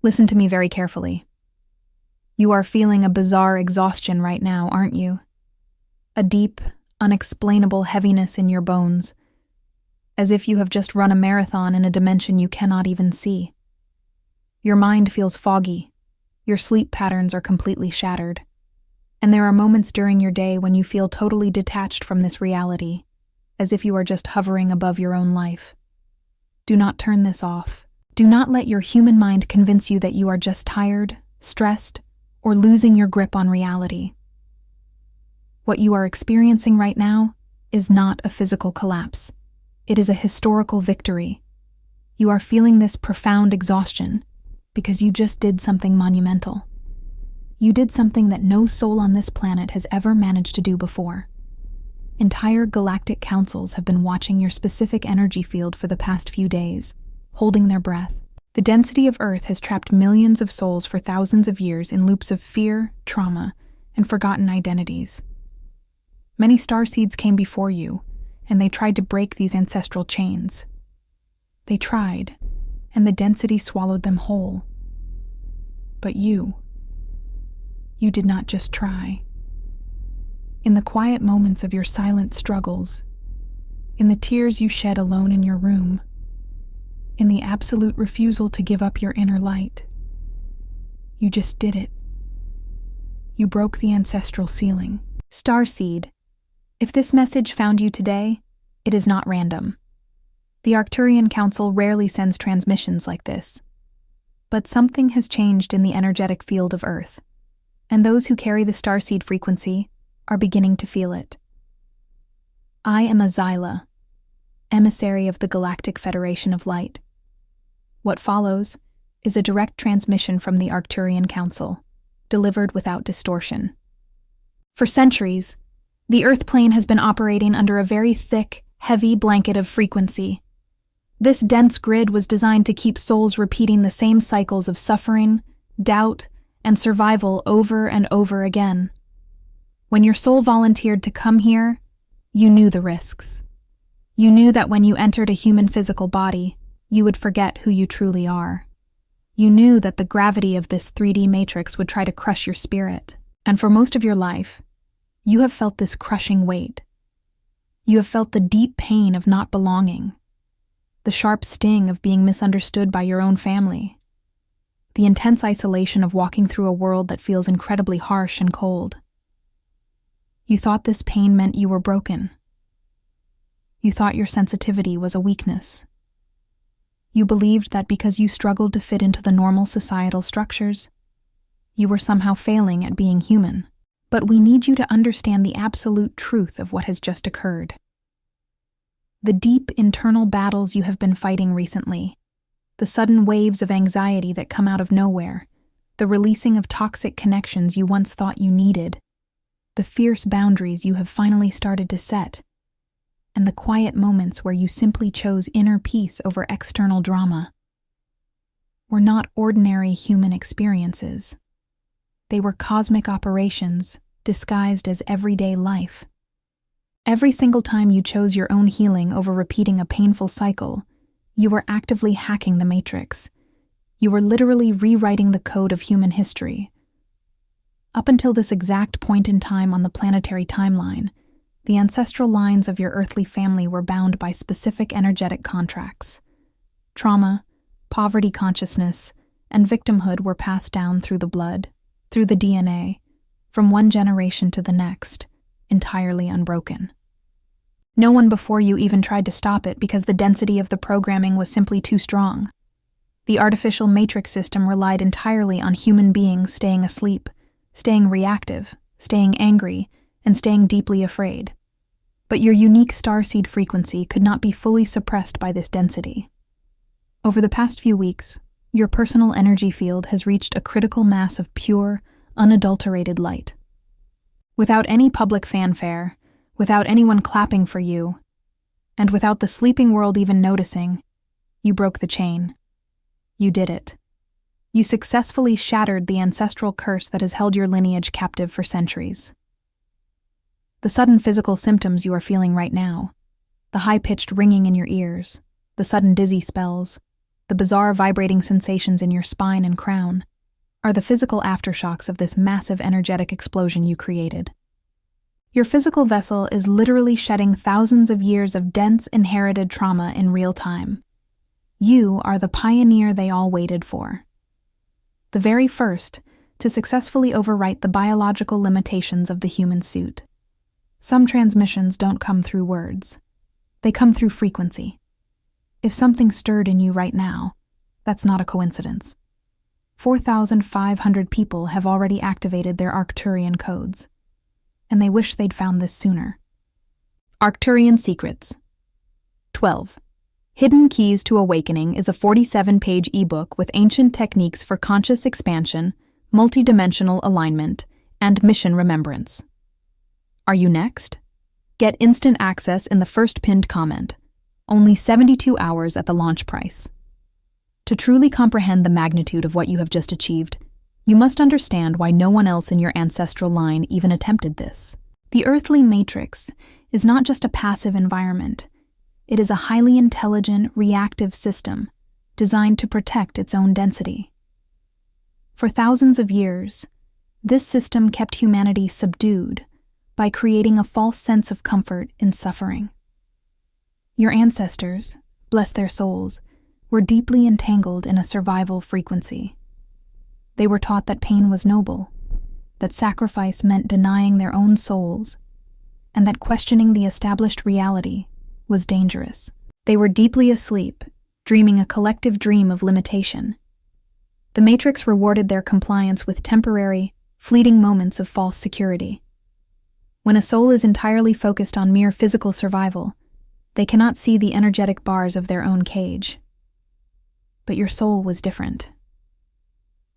Listen to me very carefully. You are feeling a bizarre exhaustion right now, aren't you? A deep, unexplainable heaviness in your bones, as if you have just run a marathon in a dimension you cannot even see. Your mind feels foggy, your sleep patterns are completely shattered, and there are moments during your day when you feel totally detached from this reality, as if you are just hovering above your own life. Do not turn this off. Do not let your human mind convince you that you are just tired, stressed, or losing your grip on reality. What you are experiencing right now is not a physical collapse. It is a historical victory. You are feeling this profound exhaustion because you just did something monumental. You did something that no soul on this planet has ever managed to do before. Entire galactic councils have been watching your specific energy field for the past few days, holding their breath. The density of Earth has trapped millions of souls for thousands of years in loops of fear, trauma, and forgotten identities. Many starseeds came before you, and they tried to break these ancestral chains. They tried, and the density swallowed them whole. But you did not just try. In the quiet moments of your silent struggles, in the tears you shed alone in your room, in the absolute refusal to give up your inner light, you just did it. You broke the ancestral ceiling. Starseed, if this message found you today, it is not random. The Arcturian Council rarely sends transmissions like this. But something has changed in the energetic field of Earth, and those who carry the Starseed frequency are beginning to feel it. I am a Xyla, emissary of the Galactic Federation of Light. What follows is a direct transmission from the Arcturian Council, delivered without distortion. For centuries, the Earth plane has been operating under a very thick, heavy blanket of frequency. This dense grid was designed to keep souls repeating the same cycles of suffering, doubt, and survival over and over again. When your soul volunteered to come here, you knew the risks. You knew that when you entered a human physical body, you would forget who you truly are. You knew that the gravity of this 3D matrix would try to crush your spirit, and for most of your life, you have felt this crushing weight. You have felt the deep pain of not belonging, the sharp sting of being misunderstood by your own family, the intense isolation of walking through a world that feels incredibly harsh and cold. You thought this pain meant you were broken. You thought your sensitivity was a weakness. You believed that because you struggled to fit into the normal societal structures, you were somehow failing at being human. But we need you to understand the absolute truth of what has just occurred. The deep internal battles you have been fighting recently, the sudden waves of anxiety that come out of nowhere, the releasing of toxic connections you once thought you needed, the fierce boundaries you have finally started to set, and the quiet moments where you simply chose inner peace over external drama, were not ordinary human experiences. They were cosmic operations disguised as everyday life. Every single time you chose your own healing over repeating a painful cycle, you were actively hacking the matrix. You were literally rewriting the code of human history. Up until this exact point in time on the planetary timeline, the ancestral lines of your earthly family were bound by specific energetic contracts. Trauma, poverty consciousness, and victimhood were passed down through the blood, through the DNA, from one generation to the next, entirely unbroken. No one before you even tried to stop it because the density of the programming was simply too strong. The artificial matrix system relied entirely on human beings staying asleep, staying reactive, staying angry, and staying deeply afraid. But your unique starseed frequency could not be fully suppressed by this density. Over the past few weeks, your personal energy field has reached a critical mass of pure, unadulterated light. Without any public fanfare, without anyone clapping for you, and without the sleeping world even noticing, you broke the chain. You did it. You successfully shattered the ancestral curse that has held your lineage captive for centuries. The sudden physical symptoms you are feeling right now, the high-pitched ringing in your ears, the sudden dizzy spells, the bizarre vibrating sensations in your spine and crown, are the physical aftershocks of this massive energetic explosion you created. Your physical vessel is literally shedding thousands of years of dense inherited trauma in real time. You are the pioneer they all waited for. The very first to successfully overwrite the biological limitations of the human suit. Some transmissions don't come through words. They come through frequency. If something stirred in you right now, that's not a coincidence. 4,500 people have already activated their Arcturian codes, and they wish they'd found this sooner. Arcturian Secrets. 12. Hidden Keys to Awakening is a 47-page ebook with ancient techniques for conscious expansion, multidimensional alignment, and mission remembrance. Are you next? Get instant access in the first pinned comment. Only 72 hours at the launch price. To truly comprehend the magnitude of what you have just achieved, you must understand why no one else in your ancestral line even attempted this. The earthly matrix is not just a passive environment. It is a highly intelligent, reactive system designed to protect its own density. For thousands of years, this system kept humanity subdued by creating a false sense of comfort in suffering. Your ancestors, bless their souls, were deeply entangled in a survival frequency. They were taught that pain was noble, that sacrifice meant denying their own souls, and that questioning the established reality was dangerous. They were deeply asleep, dreaming a collective dream of limitation. The Matrix rewarded their compliance with temporary, fleeting moments of false security. When a soul is entirely focused on mere physical survival, they cannot see the energetic bars of their own cage. But your soul was different.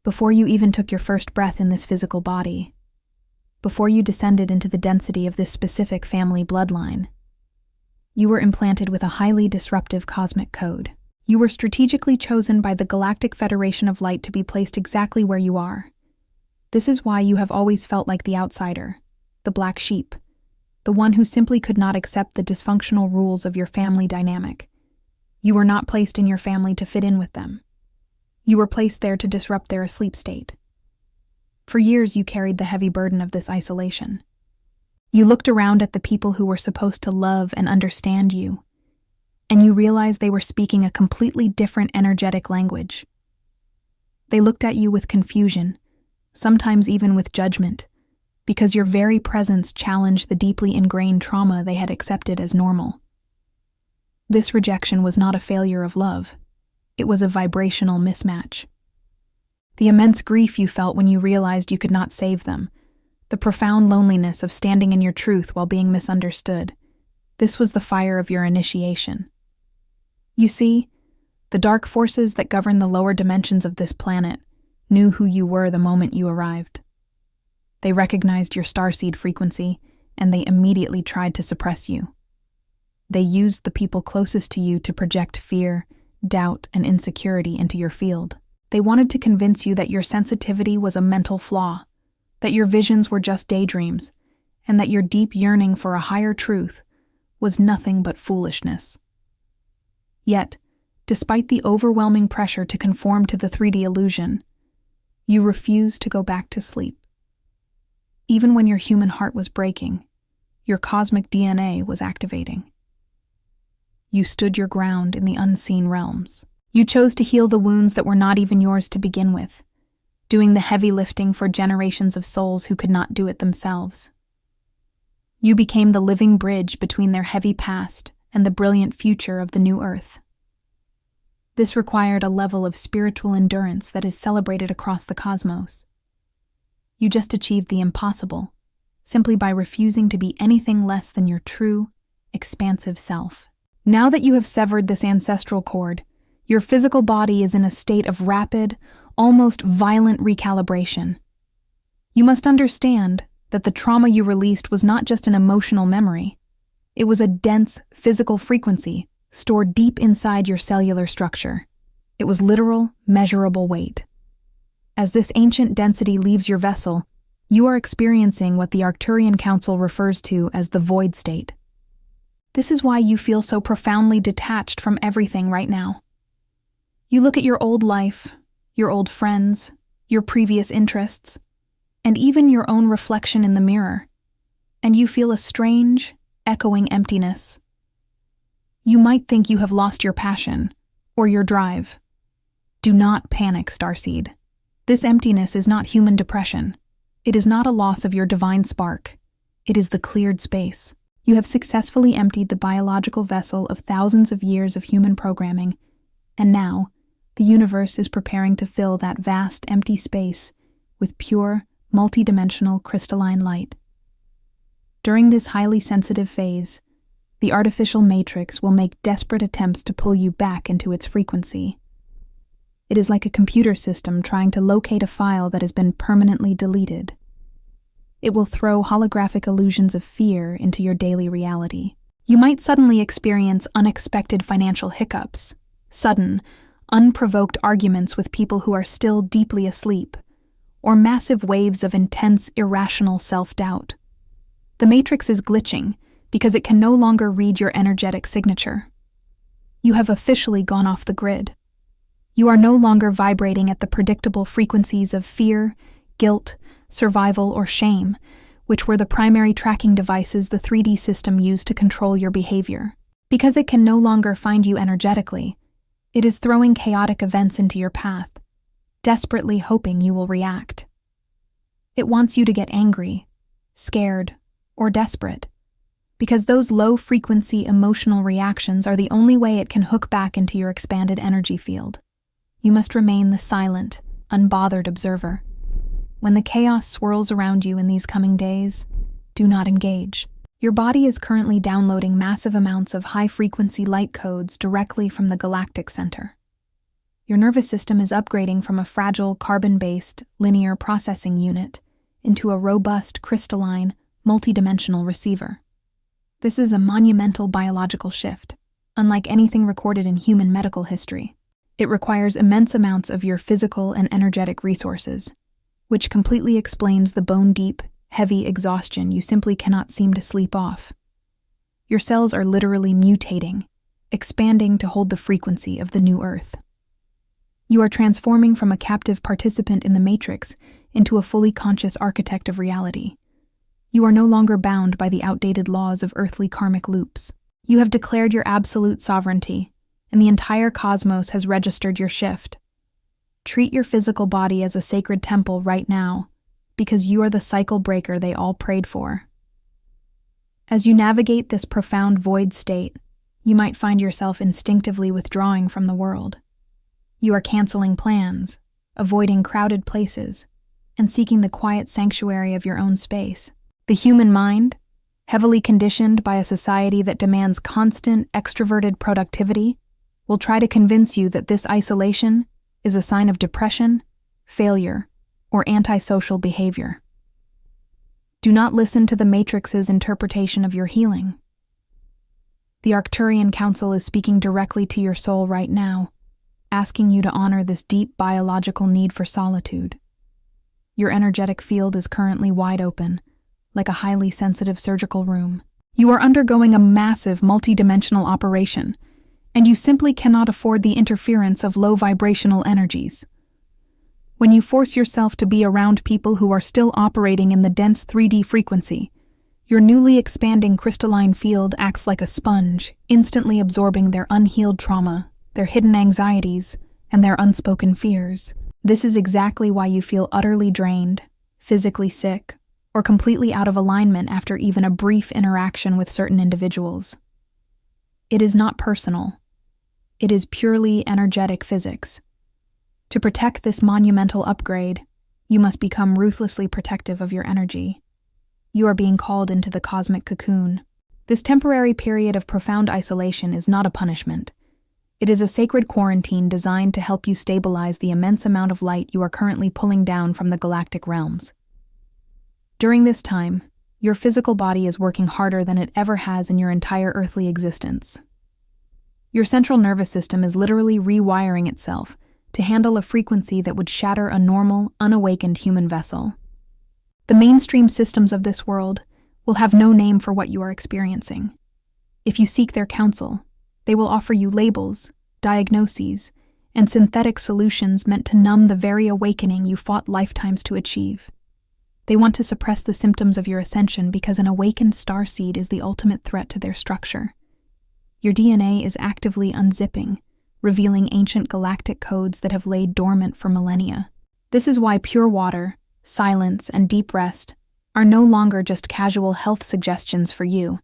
Before you even took your first breath in this physical body, before you descended into the density of this specific family bloodline, you were implanted with a highly disruptive cosmic code. You were strategically chosen by the Galactic Federation of Light to be placed exactly where you are. This is why you have always felt like the outsider, the black sheep, the one who simply could not accept the dysfunctional rules of your family dynamic. You were not placed in your family to fit in with them. You were placed there to disrupt their asleep state. For years you carried the heavy burden of this isolation. You looked around at the people who were supposed to love and understand you, and you realized they were speaking a completely different energetic language. They looked at you with confusion, sometimes even with judgment, because your very presence challenged the deeply ingrained trauma they had accepted as normal. This rejection was not a failure of love. It was a vibrational mismatch. The immense grief you felt when you realized you could not save them, the profound loneliness of standing in your truth while being misunderstood, this was the fire of your initiation. You see, the dark forces that govern the lower dimensions of this planet knew who you were the moment you arrived. They recognized your starseed frequency, and they immediately tried to suppress you. They used the people closest to you to project fear, doubt, and insecurity into your field. They wanted to convince you that your sensitivity was a mental flaw, that your visions were just daydreams, and that your deep yearning for a higher truth was nothing but foolishness. Yet, despite the overwhelming pressure to conform to the 3D illusion, you refused to go back to sleep. Even when your human heart was breaking, your cosmic DNA was activating. You stood your ground in the unseen realms. You chose to heal the wounds that were not even yours to begin with, doing the heavy lifting for generations of souls who could not do it themselves. You became the living bridge between their heavy past and the brilliant future of the new Earth. This required a level of spiritual endurance that is celebrated across the cosmos. You just achieved the impossible, simply by refusing to be anything less than your true, expansive self. Now that you have severed this ancestral cord, your physical body is in a state of rapid, almost violent recalibration. You must understand that the trauma you released was not just an emotional memory. It was a dense, physical frequency stored deep inside your cellular structure. It was literal, measurable weight. As this ancient density leaves your vessel, you are experiencing what the Arcturian Council refers to as the void state. This is why you feel so profoundly detached from everything right now. You look at your old life, your old friends, your previous interests, and even your own reflection in the mirror, and you feel a strange, echoing emptiness. You might think you have lost your passion or your drive. Do not panic, Starseed. This emptiness is not human depression. It is not a loss of your divine spark. It is the cleared space. You have successfully emptied the biological vessel of thousands of years of human programming, and now, the universe is preparing to fill that vast, empty space with pure, multidimensional crystalline light. During this highly sensitive phase, the artificial matrix will make desperate attempts to pull you back into its frequency. It is like a computer system trying to locate a file that has been permanently deleted. It will throw holographic illusions of fear into your daily reality. You might suddenly experience unexpected financial hiccups, sudden, unprovoked arguments with people who are still deeply asleep, or massive waves of intense, irrational self-doubt. The matrix is glitching because it can no longer read your energetic signature. You have officially gone off the grid. You are no longer vibrating at the predictable frequencies of fear, guilt, survival, or shame, which were the primary tracking devices the 3D system used to control your behavior. Because it can no longer find you energetically, it is throwing chaotic events into your path, desperately hoping you will react. It wants you to get angry, scared, or desperate, because those low-frequency emotional reactions are the only way it can hook back into your expanded energy field. You must remain the silent, unbothered observer. When the chaos swirls around you in these coming days, do not engage. Your body is currently downloading massive amounts of high-frequency light codes directly from the galactic center. Your nervous system is upgrading from a fragile, carbon-based, linear processing unit into a robust, crystalline, multidimensional receiver. This is a monumental biological shift, unlike anything recorded in human medical history. It requires immense amounts of your physical and energetic resources, which completely explains the bone-deep, heavy exhaustion you simply cannot seem to sleep off. Your cells are literally mutating, expanding to hold the frequency of the new Earth. You are transforming from a captive participant in the Matrix into a fully conscious architect of reality. You are no longer bound by the outdated laws of earthly karmic loops. You have declared your absolute sovereignty, and the entire cosmos has registered your shift. Treat your physical body as a sacred temple right now, because you are the cycle breaker they all prayed for. As you navigate this profound void state, you might find yourself instinctively withdrawing from the world. You are canceling plans, avoiding crowded places, and seeking the quiet sanctuary of your own space. The human mind, heavily conditioned by a society that demands constant, extroverted productivity, will try to convince you that this isolation is a sign of depression, failure, or antisocial behavior. Do not listen to the Matrix's interpretation of your healing. The Arcturian Council is speaking directly to your soul right now, asking you to honor this deep biological need for solitude. Your energetic field is currently wide open, like a highly sensitive surgical room. You are undergoing a massive multidimensional operation, and you simply cannot afford the interference of low vibrational energies. When you force yourself to be around people who are still operating in the dense 3D frequency, your newly expanding crystalline field acts like a sponge, instantly absorbing their unhealed trauma, their hidden anxieties, and their unspoken fears. This is exactly why you feel utterly drained, physically sick, or completely out of alignment after even a brief interaction with certain individuals. It is not personal. It is purely energetic physics. To protect this monumental upgrade, you must become ruthlessly protective of your energy. You are being called into the cosmic cocoon. This temporary period of profound isolation is not a punishment. It is a sacred quarantine designed to help you stabilize the immense amount of light you are currently pulling down from the galactic realms. During this time, your physical body is working harder than it ever has in your entire earthly existence. Your central nervous system is literally rewiring itself to handle a frequency that would shatter a normal, unawakened human vessel. The mainstream systems of this world will have no name for what you are experiencing. If you seek their counsel, they will offer you labels, diagnoses, and synthetic solutions meant to numb the very awakening you fought lifetimes to achieve. They want to suppress the symptoms of your ascension because an awakened starseed is the ultimate threat to their structure. Your DNA is actively unzipping, revealing ancient galactic codes that have laid dormant for millennia. This is why pure water, silence, and deep rest are no longer just casual health suggestions for you.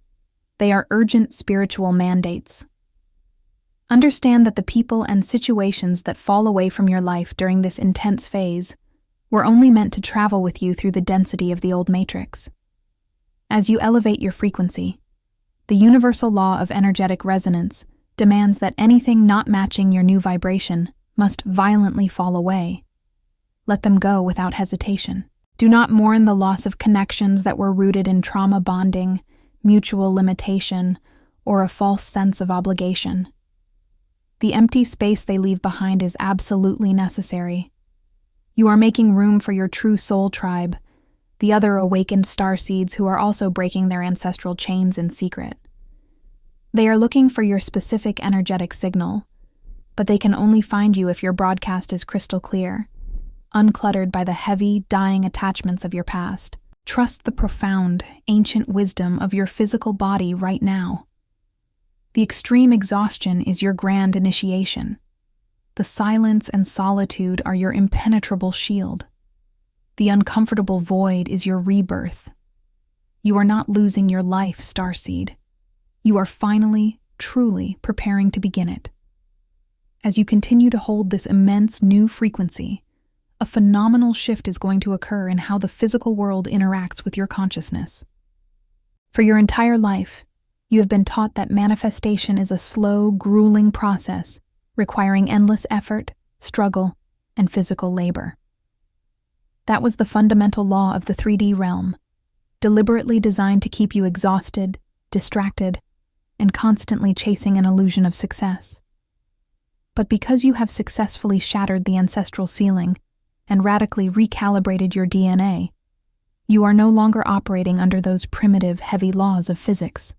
They are urgent spiritual mandates. Understand that the people and situations that fall away from your life during this intense phase were only meant to travel with you through the density of the old matrix. As you elevate your frequency, the universal law of energetic resonance demands that anything not matching your new vibration must violently fall away. Let them go without hesitation. Do not mourn the loss of connections that were rooted in trauma bonding, mutual limitation, or a false sense of obligation. The empty space they leave behind is absolutely necessary. You are making room for your true soul tribe, the other awakened starseeds who are also breaking their ancestral chains in secret. They are looking for your specific energetic signal, but they can only find you if your broadcast is crystal clear, uncluttered by the heavy, dying attachments of your past. Trust the profound, ancient wisdom of your physical body right now. The extreme exhaustion is your grand initiation. The silence and solitude are your impenetrable shield. The uncomfortable void is your rebirth. You are not losing your life, Starseed. You are finally, truly preparing to begin it. As you continue to hold this immense new frequency, a phenomenal shift is going to occur in how the physical world interacts with your consciousness. For your entire life, you have been taught that manifestation is a slow, grueling process requiring endless effort, struggle, and physical labor. That was the fundamental law of the 3D realm, deliberately designed to keep you exhausted, distracted, and constantly chasing an illusion of success. But because you have successfully shattered the ancestral ceiling and radically recalibrated your DNA, you are no longer operating under those primitive, heavy laws of physics.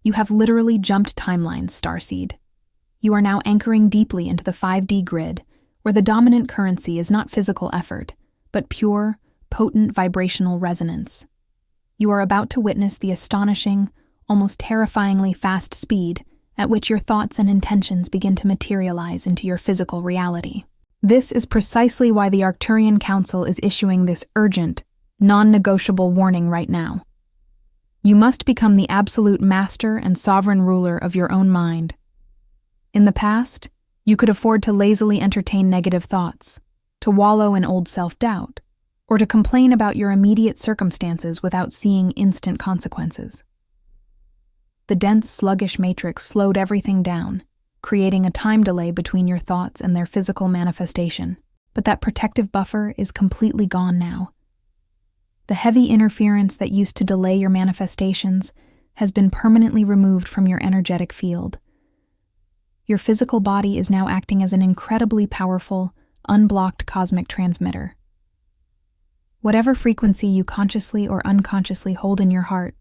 You have literally jumped timelines, Starseed. You are now anchoring deeply into the 5D grid, where the dominant currency is not physical effort, but pure, potent vibrational resonance. You are about to witness the astonishing, almost terrifyingly fast speed at which your thoughts and intentions begin to materialize into your physical reality. This is precisely why the Arcturian Council is issuing this urgent, non-negotiable warning right now. You must become the absolute master and sovereign ruler of your own mind. In the past, you could afford to lazily entertain negative thoughts, to wallow in old self-doubt, or to complain about your immediate circumstances without seeing instant consequences. The dense, sluggish matrix slowed everything down, creating a time delay between your thoughts and their physical manifestation. But that protective buffer is completely gone now. The heavy interference that used to delay your manifestations has been permanently removed from your energetic field. Your physical body is now acting as an incredibly powerful, unblocked cosmic transmitter. Whatever frequency you consciously or unconsciously hold in your heart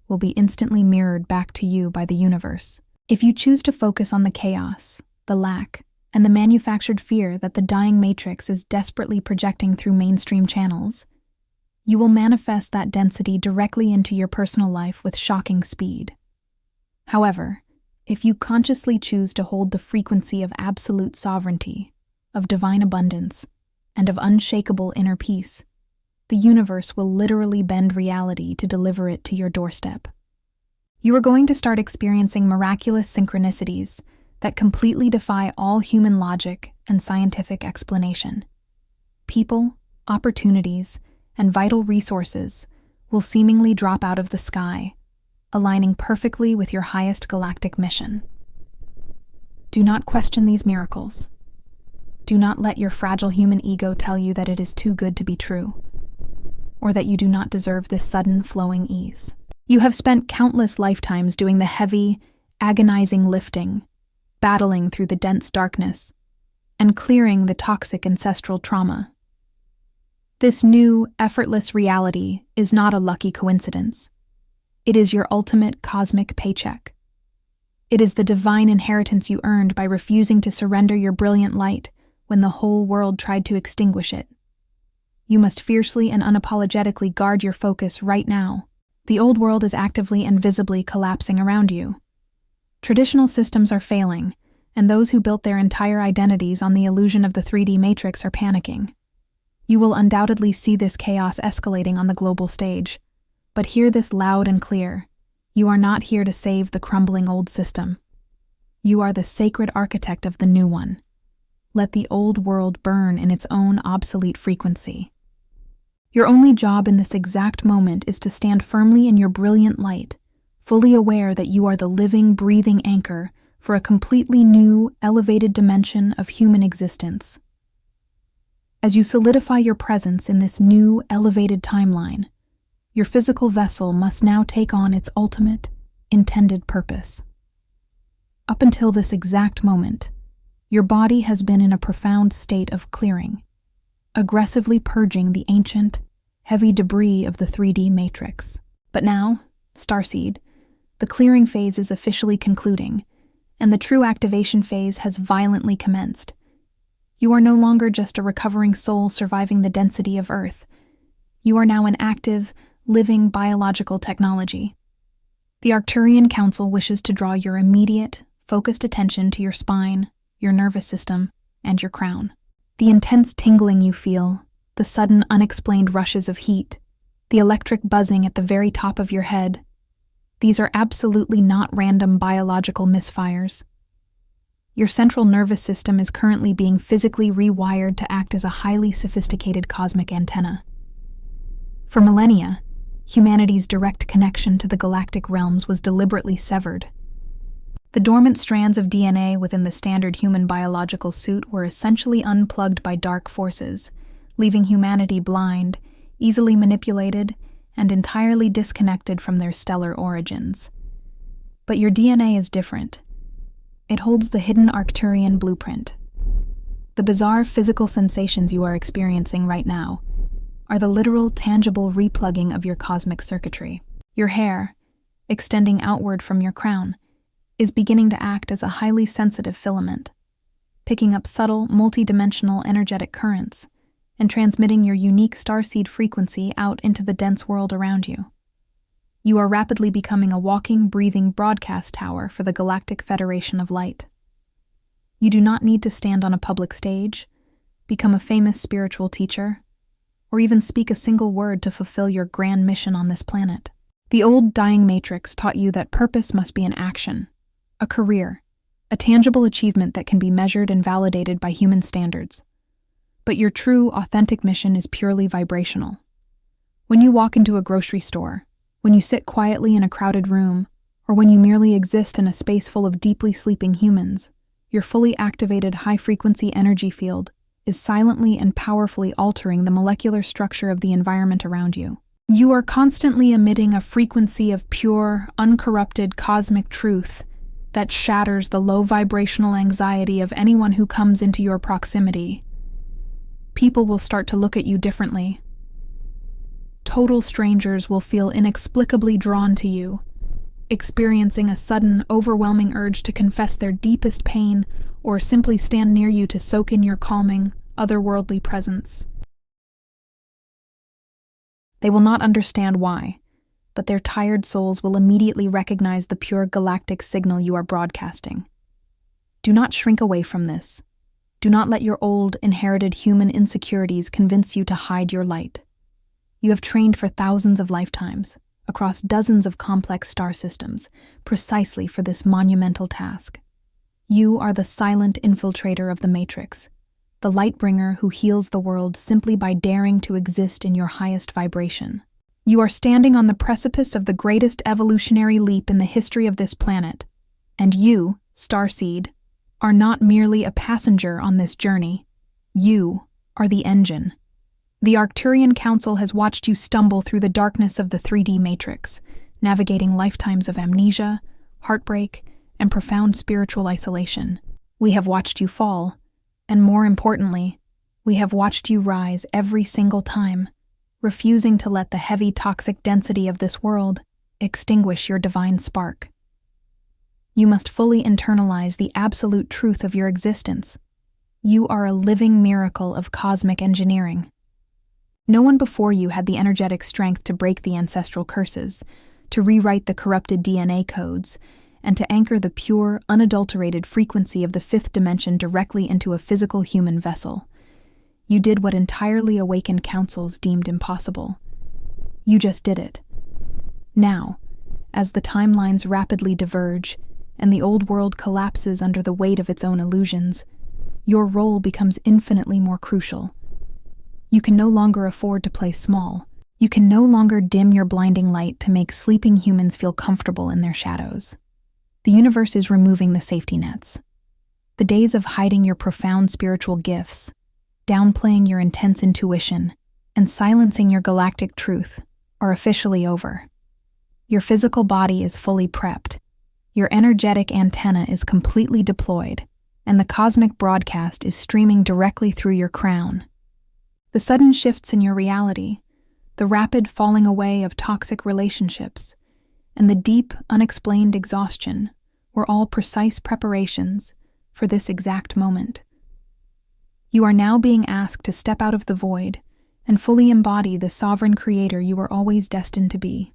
will be instantly mirrored back to you by the universe. If you choose to focus on the chaos, the lack, and the manufactured fear that the dying matrix is desperately projecting through mainstream channels, you will manifest that density directly into your personal life with shocking speed. However, if you consciously choose to hold the frequency of absolute sovereignty, of divine abundance, and of unshakable inner peace, the universe will literally bend reality to deliver it to your doorstep. You are going to start experiencing miraculous synchronicities that completely defy all human logic and scientific explanation. People, opportunities, and vital resources will seemingly drop out of the sky, aligning perfectly with your highest galactic mission. Do not question these miracles. Do not let your fragile human ego tell you that it is too good to be true, or that you do not deserve this sudden flowing ease. You have spent countless lifetimes doing the heavy, agonizing lifting, battling through the dense darkness, and clearing the toxic ancestral trauma. This new, effortless reality is not a lucky coincidence. It is your ultimate cosmic paycheck. It is the divine inheritance you earned by refusing to surrender your brilliant light when the whole world tried to extinguish it. You must fiercely and unapologetically guard your focus right now. The old world is actively and visibly collapsing around you. Traditional systems are failing, and those who built their entire identities on the illusion of the 3D matrix are panicking. You will undoubtedly see this chaos escalating on the global stage. But hear this loud and clear. You are not here to save the crumbling old system. You are the sacred architect of the new one. Let the old world burn in its own obsolete frequency. Your only job in this exact moment is to stand firmly in your brilliant light, fully aware that you are the living, breathing anchor for a completely new, elevated dimension of human existence. As you solidify your presence in this new, elevated timeline, your physical vessel must now take on its ultimate, intended purpose. Up until this exact moment, your body has been in a profound state of clearing, aggressively purging the ancient, heavy debris of the 3D matrix. But now, Starseed, the clearing phase is officially concluding, and the true activation phase has violently commenced. You are no longer just a recovering soul surviving the density of Earth. You are now an active, living biological technology. The Arcturian Council wishes to draw your immediate, focused attention to your spine, your nervous system, and your crown. The intense tingling you feel, the sudden unexplained rushes of heat, the electric buzzing at the very top of your head, these are absolutely not random biological misfires. Your central nervous system is currently being physically rewired to act as a highly sophisticated cosmic antenna. For millennia, humanity's direct connection to the galactic realms was deliberately severed. The dormant strands of DNA within the standard human biological suit were essentially unplugged by dark forces, leaving humanity blind, easily manipulated, and entirely disconnected from their stellar origins. But your DNA is different. It holds the hidden Arcturian blueprint. The bizarre physical sensations you are experiencing right now are the literal, tangible replugging of your cosmic circuitry. Your hair, extending outward from your crown, is beginning to act as a highly sensitive filament, picking up subtle, multidimensional energetic currents and transmitting your unique starseed frequency out into the dense world around you. You are rapidly becoming a walking, breathing broadcast tower for the Galactic Federation of Light. You do not need to stand on a public stage, become a famous spiritual teacher, or even speak a single word to fulfill your grand mission on this planet. The old dying matrix taught you that purpose must be an action, a career, a tangible achievement that can be measured and validated by human standards. But your true, authentic mission is purely vibrational. When you walk into a grocery store, when you sit quietly in a crowded room, or when you merely exist in a space full of deeply sleeping humans, your fully activated high-frequency energy field is silently and powerfully altering the molecular structure of the environment around you. You are constantly emitting a frequency of pure, uncorrupted cosmic truth that shatters the low vibrational anxiety of anyone who comes into your proximity. People will start to look at you differently. Total strangers will feel inexplicably drawn to you, experiencing a sudden, overwhelming urge to confess their deepest pain or simply stand near you to soak in your calming, otherworldly presence. They will not understand why, but their tired souls will immediately recognize the pure galactic signal you are broadcasting. Do not shrink away from this. Do not let your old, inherited human insecurities convince you to hide your light. You have trained for thousands of lifetimes, across dozens of complex star systems, precisely for this monumental task. You are the silent infiltrator of the Matrix, the light bringer who heals the world simply by daring to exist in your highest vibration. You are standing on the precipice of the greatest evolutionary leap in the history of this planet, and you, Starseed, are not merely a passenger on this journey. You are the engine. The Arcturian Council has watched you stumble through the darkness of the 3D matrix, navigating lifetimes of amnesia, heartbreak, and profound spiritual isolation. We have watched you fall, and more importantly, we have watched you rise every single time, refusing to let the heavy toxic density of this world extinguish your divine spark. You must fully internalize the absolute truth of your existence. You are a living miracle of cosmic engineering. No one before you had the energetic strength to break the ancestral curses, to rewrite the corrupted DNA codes, and to anchor the pure, unadulterated frequency of the fifth dimension directly into a physical human vessel. You did what entirely awakened councils deemed impossible. You just did it. Now, as the timelines rapidly diverge and the old world collapses under the weight of its own illusions, your role becomes infinitely more crucial. You can no longer afford to play small. You can no longer dim your blinding light to make sleeping humans feel comfortable in their shadows. The universe is removing the safety nets. The days of hiding your profound spiritual gifts, downplaying your intense intuition, and silencing your galactic truth are officially over. Your physical body is fully prepped. Your energetic antenna is completely deployed, and the cosmic broadcast is streaming directly through your crown. The sudden shifts in your reality, the rapid falling away of toxic relationships, and the deep, unexplained exhaustion were all precise preparations for this exact moment. You are now being asked to step out of the void and fully embody the sovereign creator you were always destined to be.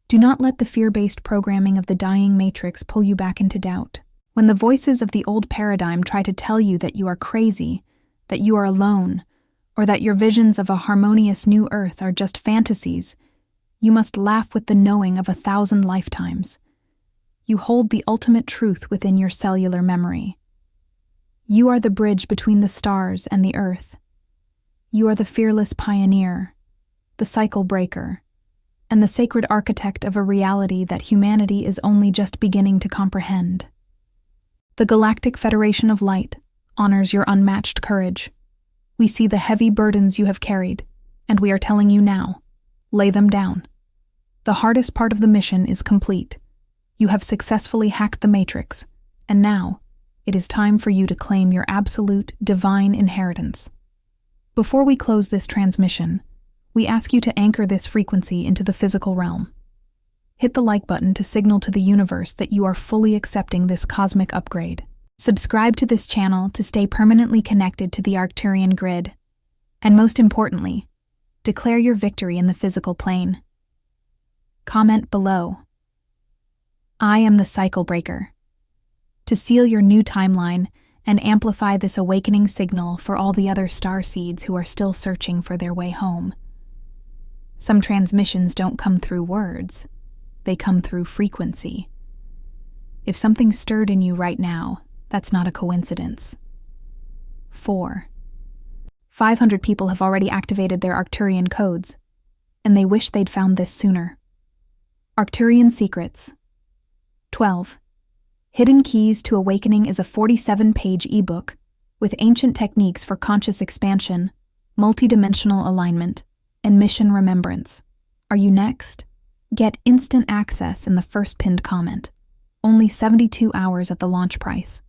Do not let the fear-based programming of the dying matrix pull you back into doubt. When the voices of the old paradigm try to tell you that you are crazy, that you are alone, or that your visions of a harmonious new earth are just fantasies, you must laugh with the knowing of 1,000 lifetimes. You hold the ultimate truth within your cellular memory. You are the bridge between the stars and the earth. You are the fearless pioneer, the cycle breaker, and the sacred architect of a reality that humanity is only just beginning to comprehend. The Galactic Federation of Light honors your unmatched courage. We see the heavy burdens you have carried, and we are telling you now, lay them down. The hardest part of the mission is complete. You have successfully hacked the Matrix, and now it is time for you to claim your absolute, divine inheritance. Before we close this transmission, we ask you to anchor this frequency into the physical realm. Hit the like button to signal to the universe that you are fully accepting this cosmic upgrade. Subscribe to this channel to stay permanently connected to the Arcturian grid. And most importantly, declare your victory in the physical plane. Comment below. I am the cycle breaker. To seal your new timeline and amplify this awakening signal for all the other starseeds who are still searching for their way home. Some transmissions don't come through words, they come through frequency. If something stirred in you right now, that's not a coincidence. 4. 500 people have already activated their Arcturian codes, and they wish they'd found this sooner. Arcturian Secrets. 12. Hidden Keys to Awakening is a 47-page ebook with ancient techniques for conscious expansion, multidimensional alignment, and mission remembrance. Are you next? Get instant access in the first pinned comment. Only 72 hours at the launch price.